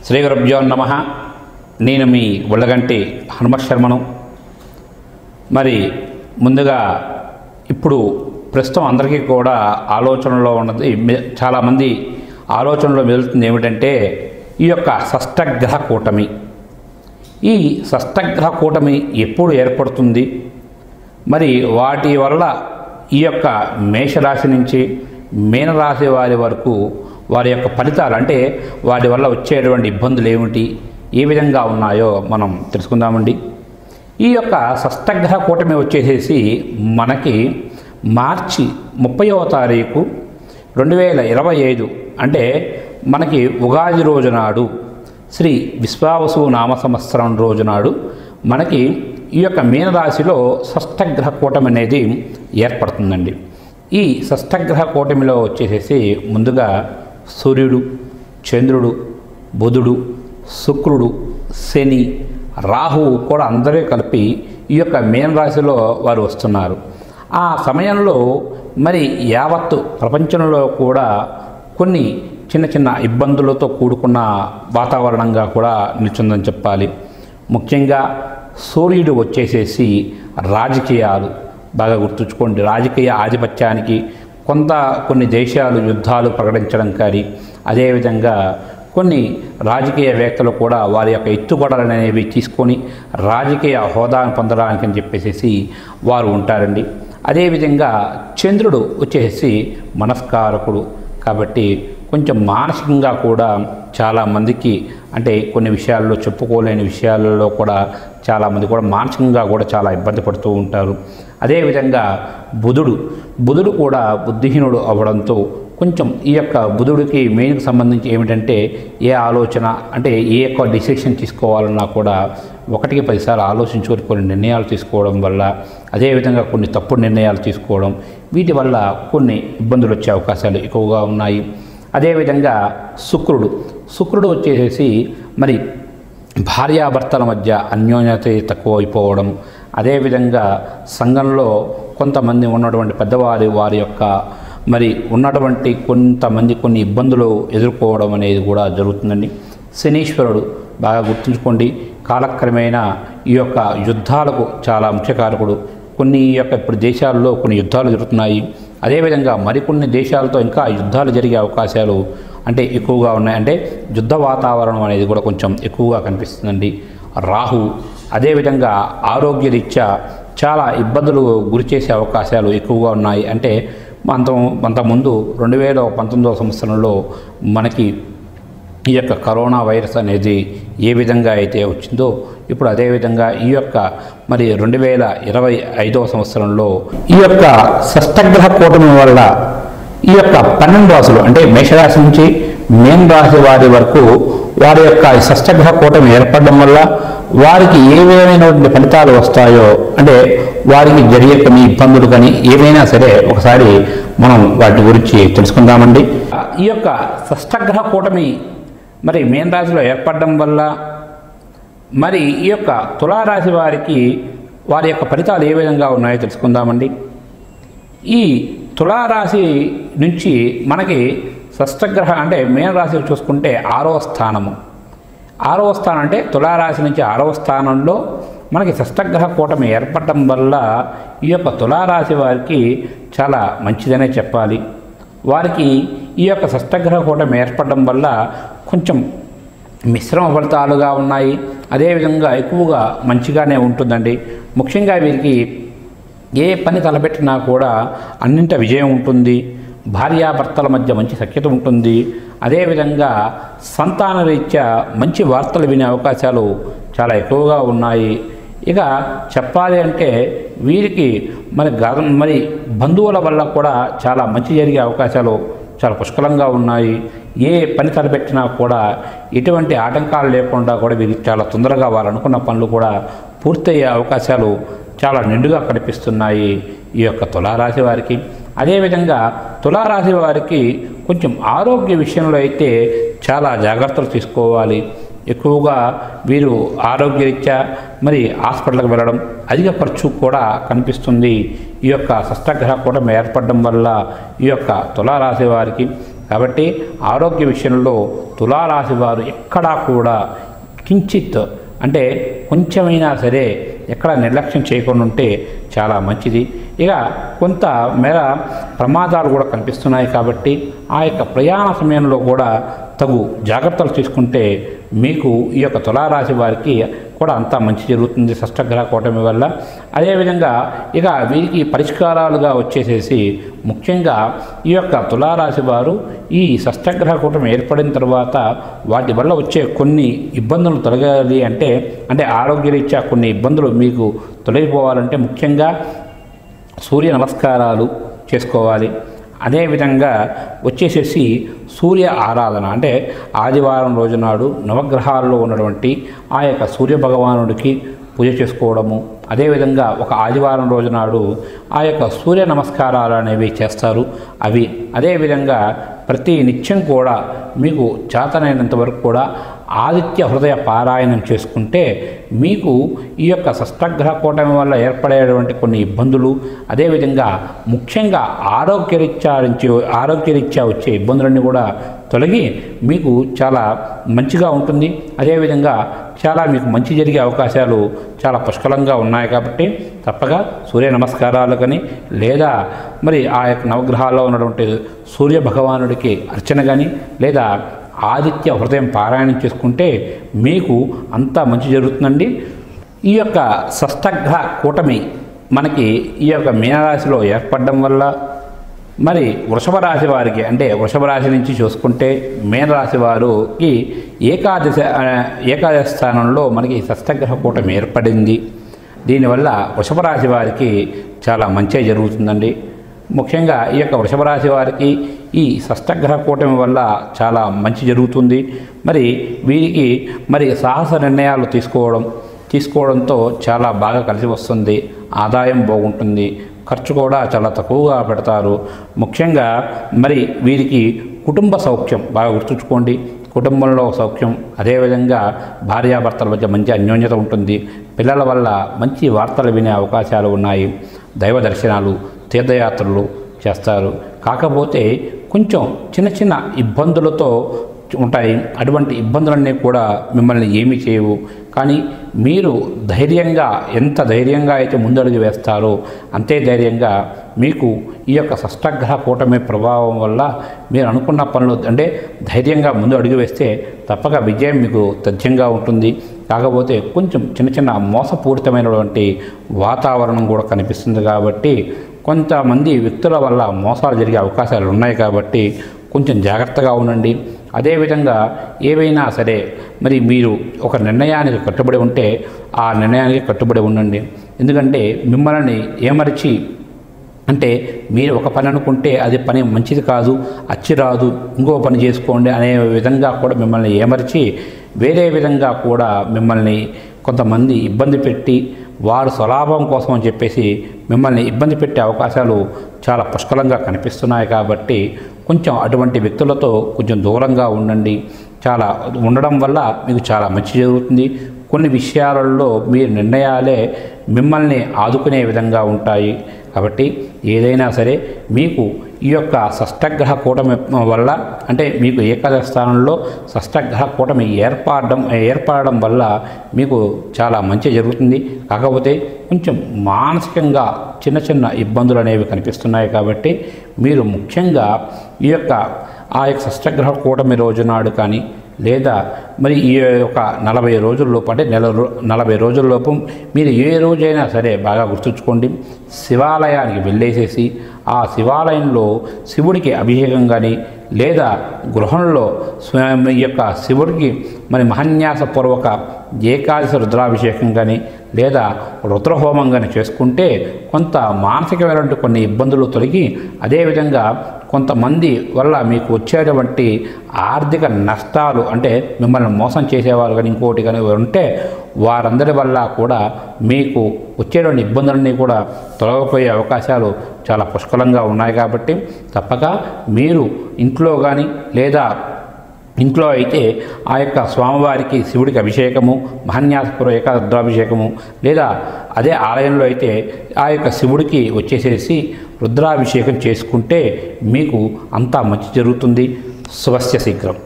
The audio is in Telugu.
శ్రీ గురుభ్యో నమః. నేను మీ ఉళ్ళగంటి హనుమత్ శర్మను. మరి ముందుగా ఇప్పుడు ప్రస్తుతం అందరికీ కూడా ఆలోచనలో ఉన్నది, చాలామంది ఆలోచనలో వెళ్తుంది ఏమిటంటే ఈ యొక్క షష్టగ్రహ కూటమి. ఈ షష్టగ్రహ కూటమి ఎప్పుడు ఏర్పడుతుంది, మరి వాటి వల్ల ఈ యొక్క మేషరాశి నుంచి మీనరాశి వారి వరకు వారి యొక్క ఫలితాలు, అంటే వాటి వల్ల వచ్చేటువంటి ఇబ్బందులు ఏమిటి, ఏ విధంగా ఉన్నాయో మనం తెలుసుకుందామండి. ఈ యొక్క షష్టగ్రహ కూటమి వచ్చేసేసి మనకి మార్చి 30వ తారీఖు 2025 అంటే మనకి ఉగాది రోజునాడు, శ్రీ విశ్వావసు నామ సంవత్సరం రోజునాడు మనకి ఈ యొక్క మీనరాశిలో షష్టగ్రహ కూటమి అనేది ఏర్పడుతుందండి. ఈ షష్టగ్రహ కూటమిలో వచ్చేసేసి ముందుగా సూర్యుడు, చంద్రుడు, బుధుడు, శుక్రుడు, శని, రాహువు కూడా అందరూ కలిపి ఈ యొక్క మీనరాశిలో వారు వస్తున్నారు. ఆ సమయంలో మరి యావత్తు ప్రపంచంలో కూడా కొన్ని చిన్న చిన్న ఇబ్బందులతో కూడుకున్న వాతావరణంగా కూడా నిల్చుందని చెప్పాలి. ముఖ్యంగా సూర్యుడు వచ్చేసేసి రాజకీయాలు, బాగా గుర్తుంచుకోండి, రాజకీయ ఆధిపత్యానికి కొన్ని దేశాలు యుద్ధాలు ప్రకటించడం కానీ, అదేవిధంగా కొన్ని రాజకీయవేత్తలు కూడా వారి యొక్క ఎత్తుగడలు అనేవి తీసుకొని రాజకీయ హోదాను పొందడానికి అని చెప్పేసి వారు ఉంటారండి. అదేవిధంగా చంద్రుడు వచ్చేసి మనస్కారకుడు కాబట్టి కొంచెం మానసికంగా కూడా చాలామందికి, అంటే కొన్ని విషయాల్లో చెప్పుకోలేని విషయాలలో కూడా చాలామంది కూడా మానసికంగా కూడా చాలా ఇబ్బంది పడుతూ ఉంటారు. అదేవిధంగా బుధుడు కూడా బుద్ధిహీనుడు అవ్వడంతో కొంచెం ఈ యొక్క బుధుడికి మెయిన్కి సంబంధించి ఏమిటంటే ఏ ఆలోచన, అంటే ఏ యొక్క డిసిషన్ తీసుకోవాలన్నా కూడా 1కి 10 సార్లు ఆలోచించుకొని కొన్ని నిర్ణయాలు తీసుకోవడం వల్ల, అదేవిధంగా కొన్ని తప్పుడు నిర్ణయాలు తీసుకోవడం, వీటి వల్ల కొన్ని ఇబ్బందులు వచ్చే అవకాశాలు ఎక్కువగా ఉన్నాయి. అదేవిధంగా శుక్రుడు వచ్చేసి మరి భార్యాభర్తల మధ్య అన్యోన్యత తక్కువ అయిపోవడం, అదేవిధంగా సంఘంలో కొంతమంది ఉన్నటువంటి వారి యొక్క మరి ఉన్నటువంటి కొంతమంది కొన్ని ఇబ్బందులు ఎదుర్కోవడం అనేది కూడా జరుగుతుందండి. శనీశ్వరుడు బాగా గుర్తుంచుకోండి, కాలక్రమేణా ఈ యొక్క యుద్ధాలకు చాలా ముఖ్యకారకుడు. ఈ యొక్క ఇప్పుడు దేశాల్లో కొన్ని యుద్ధాలు జరుగుతున్నాయి. అదేవిధంగా మరికొన్ని దేశాలతో ఇంకా యుద్ధాలు జరిగే అవకాశాలు అంటే ఎక్కువగా ఉన్నాయి. అంటే యుద్ధ వాతావరణం అనేది కూడా కొంచెం ఎక్కువగా కనిపిస్తుందండి. రాహు అదేవిధంగా ఆరోగ్యరీత్యా చాలా ఇబ్బందులు గురి చేసే అవకాశాలు ఎక్కువగా ఉన్నాయి. అంటే అంతకుముందు 2019వ సంవత్సరంలో మనకి ఈ యొక్క కరోనా వైరస్ అనేది ఏ విధంగా అయితే వచ్చిందో, ఇప్పుడు అదేవిధంగా ఈ యొక్క మరి 2025వ సంవత్సరంలో ఈ యొక్క షష్టగ్రహ కూటమి వల్ల ఈ యొక్క 12 రాశులు, అంటే మేషరాశి నుంచి మీన రాశి వారి వరకు వారి యొక్క షష్టగ్రహ కూటమి ఏర్పడడం వల్ల వారికి ఏవైనటువంటి ఫలితాలు వస్తాయో, అంటే వారికి జరిగే కొన్ని ఇబ్బందులు కానీ ఏవైనా సరే ఒకసారి మనం వాటి గురించి తెలుసుకుందామండి. ఈ యొక్క షష్టగ్రహ కూటమి మరి మీన రాశిలో ఏర్పడడం వల్ల మరి ఈ యొక్క తులారాశి వారికి వారి యొక్క ఫలితాలు ఏ విధంగా ఉన్నాయో తెలుసుకుందామండి. ఈ తులారాశి నుంచి మనకి షష్టగ్రహ అంటే మీనరాశి చూసుకుంటే 6వ స్థానము. 6వ స్థానం అంటే తులారాశి నుంచి 6వ స్థానంలో మనకి షష్టగ్రహ కూటమి ఏర్పడటం వల్ల ఈ యొక్క తులారాశి వారికి చాలా మంచిదనే చెప్పాలి. వారికి ఈ యొక్క షష్టగ్రహ కూటమి ఏర్పడడం వల్ల కొంచెం మిశ్రమ ఫలితాలుగా ఉన్నాయి. అదేవిధంగా ఎక్కువగా మంచిగానే ఉంటుందండి. ముఖ్యంగా వీరికి ఏ పని తలపెట్టినా కూడా అన్నింట విజయం ఉంటుంది. భార్యాభర్తల మధ్య మంచి సఖ్యత ఉంటుంది. అదేవిధంగా సంతాన రీత్యా మంచి వార్తలు వినే అవకాశాలు చాలా ఎక్కువగా ఉన్నాయి. ఇక చెప్పాలి అంటే వీరికి మరి బంధువుల వల్ల కూడా చాలా మంచి జరిగే అవకాశాలు చాలా పుష్కలంగా ఉన్నాయి. ఏ పని తలపెట్టినా కూడా ఎటువంటి ఆటంకాలు లేకుండా కూడా వీరికి చాలా తొందరగా వారు అనుకున్న పనులు కూడా పూర్తయ్యే అవకాశాలు చాలా నిండుగా కనిపిస్తున్నాయి ఈ యొక్క తులారాశి వారికి. అదేవిధంగా తులారాశి వారికి కొంచెం ఆరోగ్య విషయంలో అయితే చాలా జాగ్రత్తలు తీసుకోవాలి. ఎక్కువగా వీరు ఆరోగ్యరీత్యా మరి హాస్పిటల్కి వెళ్ళడం, అధిక ఖర్చు కూడా కనిపిస్తుంది ఈ యొక్క షష్టగ్రహ కూటమి ఏర్పడడం వల్ల ఈ యొక్క తులారాశి వారికి. కాబట్టి ఆరోగ్య విషయంలో తులారాశి వారు ఎక్కడా కూడా కించిత్ అంటే కొంచెమైనా సరే ఎక్కడ నిర్లక్ష్యం చేయకుండా ఉంటే చాలా మంచిది. ఇక కొంత మేర ప్రమాదాలు కూడా కనిపిస్తున్నాయి కాబట్టి ఆ యొక్క ప్రయాణ సమయంలో కూడా తగు జాగ్రత్తలు తీసుకుంటే మీకు ఈ యొక్క తులారాశి వారికి కూడా అంతా మంచి జరుగుతుంది షష్టగ్రహ కూటమి వల్ల. అదేవిధంగా ఇక వీరికి పరిష్కారాలుగా వచ్చేసేసి ముఖ్యంగా ఈ యొక్క తులారాశి వారు ఈ షష్టగ్రహ కూటమి ఏర్పడిన తర్వాత వాటి వల్ల వచ్చే కొన్ని ఇబ్బందులు తొలగాలి అంటే ఆరోగ్యరీత్యా కొన్ని ఇబ్బందులు మీకు తొలగిపోవాలంటే ముఖ్యంగా సూర్య నమస్కారాలు చేసుకోవాలి. అదేవిధంగా వచ్చేసేసి సూర్య ఆరాధన అంటే ఆదివారం రోజు నాడు నవగ్రహాల్లో ఉన్నటువంటి ఆ యొక్క సూర్య భగవానుడికి పూజ చేసుకోవడము, అదేవిధంగా ఒక ఆదివారం రోజు నాడు ఆ యొక్క సూర్య నమస్కారాలు అనేవి చేస్తారు. అవి అదేవిధంగా ప్రతి నిత్యం కూడా మీకు చేతనైనంత వరకు కూడా ఆదిత్య హృదయ పారాయణం చేసుకుంటే మీకు ఈ యొక్క షష్టగ్రహ కూటమి వల్ల ఏర్పడేటువంటి కొన్ని ఇబ్బందులు, అదేవిధంగా ముఖ్యంగా ఆరోగ్యరీత్యా వచ్చే ఇబ్బందులన్నీ కూడా తొలగి మీకు చాలా మంచిగా ఉంటుంది. అదేవిధంగా చాలా మీకు మంచి జరిగే అవకాశాలు చాలా పుష్కలంగా ఉన్నాయి. కాబట్టి తప్పగా సూర్య నమస్కారాలు కానీ లేదా మరి ఆ యొక్క నవగ్రహాల్లో ఉన్నటువంటి సూర్య భగవానుడికి అర్చన కానీ లేదా ఆదిత్య హృదయం పారాయణం చేసుకుంటే మీకు అంతా మంచి జరుగుతుందండి. ఈ యొక్క షష్టగ్రహ కూటమి మనకి ఈ యొక్క మీనరాశిలో ఏర్పడడం వల్ల మరి వృషభ రాశి వారికి అంటే వృషభ రాశి నుంచి చూసుకుంటే మీనరాశి వారికి ఏకాదశ స్థానంలో మనకి షష్టగ్రహ కూటమి ఏర్పడింది. దీనివల్ల వృషభ రాశి వారికి చాలా మంచి జరుగుతుందండి. ముఖ్యంగా ఈ యొక్క వృషభ రాశి వారికి ఈ షష్టగ్రహ కూటమి వల్ల చాలా మంచి జరుగుతుంది. మరి వీరికి మరి సాహస నిర్ణయాలు తీసుకోవడంతో చాలా బాగా కలిసి వస్తుంది. ఆదాయం బాగుంటుంది, ఖర్చు కూడా చాలా తక్కువగా పెడతారు. ముఖ్యంగా మరి వీరికి కుటుంబ సౌఖ్యం బాగా గుర్తుంచుకోండి. కుటుంబంలో సౌఖ్యం, అదేవిధంగా భార్యాభర్తల మధ్య మంచి అన్యోన్యత ఉంటుంది. పిల్లల వల్ల మంచి వార్తలు వినే అవకాశాలు ఉన్నాయి. దైవ దర్శనాలు, తీర్థయాత్రలు చేస్తారు. కాకపోతే కొంచెం చిన్న చిన్న ఇబ్బందులతో ఉంటాయి. అటువంటి ఇబ్బందులన్నీ కూడా మిమ్మల్ని ఏమీ చేయవు. కానీ మీరు ఎంత ధైర్యంగా అయితే ముందడుగు వేస్తారో అంతే ధైర్యంగా మీకు ఈ యొక్క షష్టగ్రహ కూటమి ప్రభావం వల్ల మీరు అనుకున్న పనులు ధైర్యంగా ముందు అడుగు వేస్తే తప్పక విజయం మీకు తథ్యంగా ఉంటుంది. కాకపోతే కొంచెం చిన్న చిన్న మోసపూరితమైనటువంటి వాతావరణం కూడా కనిపిస్తుంది. కాబట్టి కొంతమంది వ్యక్తుల వల్ల మోసాలు జరిగే అవకాశాలు ఉన్నాయి. కాబట్టి కొంచెం జాగ్రత్తగా ఉండండి. అదేవిధంగా ఏవైనా సరే మరి మీరు ఒక నిర్ణయానికి కట్టుబడి ఉంటే ఆ నిర్ణయానికి కట్టుబడి ఉండండి. ఎందుకంటే మిమ్మల్ని ఏమరిచి మీరు ఒక పని అనుకుంటే అది పని మంచిది కాదు, అచ్చి రాదు, ఇంకో పని చేసుకోండి అనే విధంగా కూడా మిమ్మల్ని ఏమరిచి వేరే విధంగా కూడా మిమ్మల్ని కొంతమంది ఇబ్బంది పెట్టి వారు స్వలాభం కోసం అని చెప్పేసి మిమ్మల్ని ఇబ్బంది పెట్టే అవకాశాలు చాలా పుష్కలంగా కనిపిస్తున్నాయి. కాబట్టి కొంచెం అటువంటి వ్యక్తులతో కొంచెం దూరంగా ఉండండి. ఉండడం వల్ల మీకు చాలా మంచి జరుగుతుంది. కొన్ని విషయాలలో మీ నిర్ణయాలే మిమ్మల్ని ఆదుకునే విధంగా ఉంటాయి. కాబట్టి ఏదైనా సరే మీకు ఈ యొక్క షష్టగ్రహ కూటమి వల్ల మీకు ఏకాదశ స్థానంలో షష్టగ్రహ కూటమి ఏర్పడడం వల్ల మీకు చాలా మంచి జరుగుతుంది. కాకపోతే కొంచెం మానసికంగా చిన్న చిన్న ఇబ్బందులు అనేవి కనిపిస్తున్నాయి. కాబట్టి మీరు ముఖ్యంగా ఆ యొక్క షష్టగ్రహ కూటమి రోజు నాడు కానీ లేదా మరి ఈ యొక్క 40 రోజుల్లోపు 40 రోజుల్లోపు మీరు ఏ రోజైనా సరే బాగా గుర్తుంచుకోండి. శివాలయానికి వెళ్ళేసేసి ఆ శివాలయంలో శివుడికి అభిషేకం కానీ లేదా గృహంలో ఈ యొక్క శివుడికి మరి మహాన్యాసపూర్వక ఏకాదశి రుద్రాభిషేకం కానీ లేదా రుద్రహోమం కానీ చేసుకుంటే కొంత మానసికమైనటువంటి కొన్ని ఇబ్బందులు తొలగి అదేవిధంగా కొంతమంది వల్ల మీకు వచ్చేటువంటి ఆర్థిక నష్టాలు మిమ్మల్ని మోసం చేసేవారు కానీ ఇంకోటి కానీ ఉంటే వారందరి వల్ల కూడా మీకు వచ్చేటువంటి ఇబ్బందులన్నీ కూడా తొలగిపోయే అవకాశాలు చాలా పుష్కలంగా ఉన్నాయి. కాబట్టి తప్పక మీరు ఇంట్లో కానీ లేదా ఇంట్లో అయితే ఆ యొక్క స్వామివారికి శివుడికి అభిషేకము మహాన్యాసపూర్వ ఏకాదశి రుద్రాభిషేకము లేదా అదే ఆలయంలో అయితే ఆ యొక్క శివుడికి వచ్చేసేసి రుద్రాభిషేకం చేసుకుంటే మీకు అంతా మంచి జరుగుతుంది. శుభస్య శీఘ్రం.